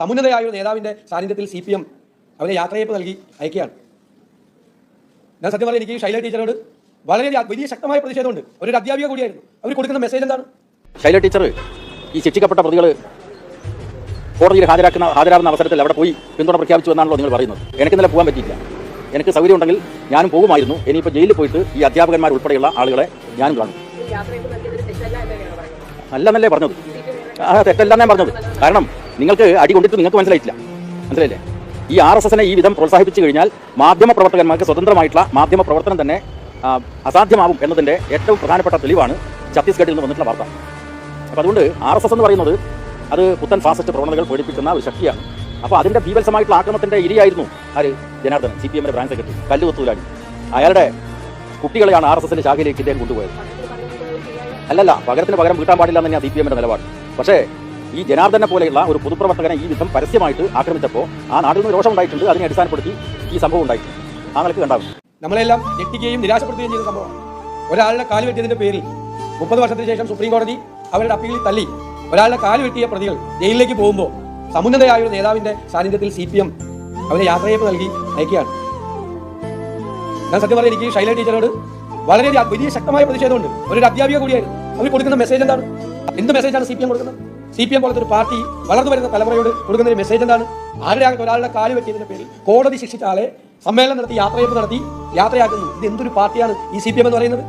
സമുന്നതയായ ഒരു നേതാവിന്റെ സാന്നിധ്യത്തിൽ CPM അവരെ യാത്രയയപ്പ് നൽകി അയക്കുകയാണ്. ഞാൻ സത്യം പറഞ്ഞാൽ എനിക്ക് ശൈല ടീച്ചറോട് വളരെ വലിയ ശക്തമായ പ്രതിഷേധമുണ്ട്. ഒരു അധ്യാപിക കൂടിയായിരുന്നു. അവർ കൊടുക്കുന്ന മെസ്സേജ് എന്താണ്? ശൈല ടീച്ചർ ഈ ശിക്ഷിക്കപ്പെട്ട പ്രതികൾ കോടതിയിൽ ഹാജരാകുന്ന അവസരത്തിൽ അവിടെ പോയി പിന്തുണ പ്രഖ്യാപിച്ചു എന്നാണല്ലോ നിങ്ങൾ പറയുന്നത്. എനിക്ക് ഇന്നലെ പോകാൻ പറ്റിയില്ല. എനിക്ക് സൗകര്യം ഉണ്ടെങ്കിൽ ഞാനും പോകുമായിരുന്നു. ഇനിയിപ്പോൾ ജയിലിൽ പോയിട്ട് ഈ അധ്യാപകന്മാർ ഉൾപ്പെടെയുള്ള ആളുകളെ ഞാനും കാണും. അല്ലെന്നല്ലേ പറഞ്ഞത്? തെറ്റല്ലെന്നേ പറഞ്ഞത്. കാരണം നിങ്ങൾക്ക് അടി കൊണ്ടിട്ട് നിങ്ങൾക്ക് മനസ്സിലായില്ലേ? ഈ RSSനെ ഈ വിധം പ്രോത്സാഹിപ്പിച്ചു കഴിഞ്ഞാൽ മാധ്യമ പ്രവർത്തകന്മാർക്ക് സ്വതന്ത്രമായിട്ടുള്ള മാധ്യമ പ്രവർത്തനം തന്നെ അസാധ്യമാവും എന്നതിൻ്റെ ഏറ്റവും പ്രധാനപ്പെട്ട തെളിവാണ് ഛത്തീസ്ഗഡിൽ നിന്ന് വന്നിട്ടുള്ള വാർത്ത. അപ്പോൾ അതുകൊണ്ട് RSS എന്ന് പറയുന്നത് അത് പുത്തൻ ഫാസിസ്റ്റ് പ്രവണതകൾ പ്രകടിപ്പിക്കുന്ന ഒരു ശക്തിയാണ്. അപ്പോൾ അതിൻ്റെ ഭീവത്സമായിട്ടുള്ള ആക്രമണത്തിൻ്റെ ഇരയായിരുന്നു ആര്? ജനാർദ്ദൻ, CPMന്റെ ബ്രാഞ്ച് സെക്രട്ടറി, കല്ലുകൊത്തൂലാടി. അയാളുടെ കുട്ടികളെയാണ് RSSന്റെ ശാഖയിലേക്ക് ഇദ്ദേഹം കൊണ്ടുപോയത്. അല്ലല്ല, പകരത്തിന് പകരം വീട്ടാൻ പാടില്ല എന്ന് തന്നെയാണ് CPMന്റെ നിലപാട്. പക്ഷേ ഈ ജനാർദ്ദനെ പോലെയുള്ള ഒരു പൊതുപ്രവർത്തകനെ ഈ വിധം പരസ്യമായിട്ട് ആക്രമിച്ചപ്പോൾ ആ നാട്ടിൽ നിന്ന് രോഷം ഉണ്ടായിട്ടുണ്ട്. അതിനെ അടിസ്ഥാനപ്പെടുത്തി ഈ സംഭവം ഉണ്ടായിട്ടുണ്ട്. ആ നിലക്ക് കണ്ടാവും. നമ്മളെല്ലാം ഞെട്ടിക്കുകയും നിരാശപ്പെടുത്തുകയും ചെയ്ത സംഭവമാണ്. ഒരാളുടെ കാല് വെട്ടിയതിന്റെ പേരിൽ 30 വർഷത്തിന് ശേഷം സുപ്രീം കോടതി അവരുടെ അപ്പീലിൽ തള്ളി. ഒരാളുടെ കാല് വെട്ടിയ പ്രതികൾ ജയിലിലേക്ക് പോകുമ്പോൾ സമുന്നതയായ ഒരു നേതാവിന്റെ സാന്നിധ്യത്തിൽ CPM അവരെ യാത്രയയപ്പ് നൽകി അയക്കുകയാണ്. ഞാൻ സത്യം പറഞ്ഞാൽ എനിക്ക് ശൈല ടീച്ചറോട് വളരെ വലിയ ശക്തമായ പ്രതിഷേധമുണ്ട്. ഒരു അധ്യാപിക കൂടിയായിരുന്നു. അവർ കൊടുക്കുന്ന മെസ്സേജ് എന്താണ്? എന്ത് മെസ്സേജാണ് CPM കൊടുക്കുന്നത്? CPM പോലത്തെ ഒരു പാർട്ടി വളർന്നു വരുന്ന തലമുറയോട് കൊടുക്കുന്ന ഒരു മെസ്സേജ് എന്താണ്? ആരുടെ ഒരാളുടെ കാല് വെട്ടിയതിന്റെ പേരിൽ കോടതി ശിക്ഷിച്ച ആളെ സമ്മേളനം നടത്തി യാത്രയയപ്പ് നടത്തി യാത്രയാക്കുന്നു. ഇത് എന്തൊരു പാർട്ടിയാണ് ഈ CPM എന്ന് പറയുന്നത്?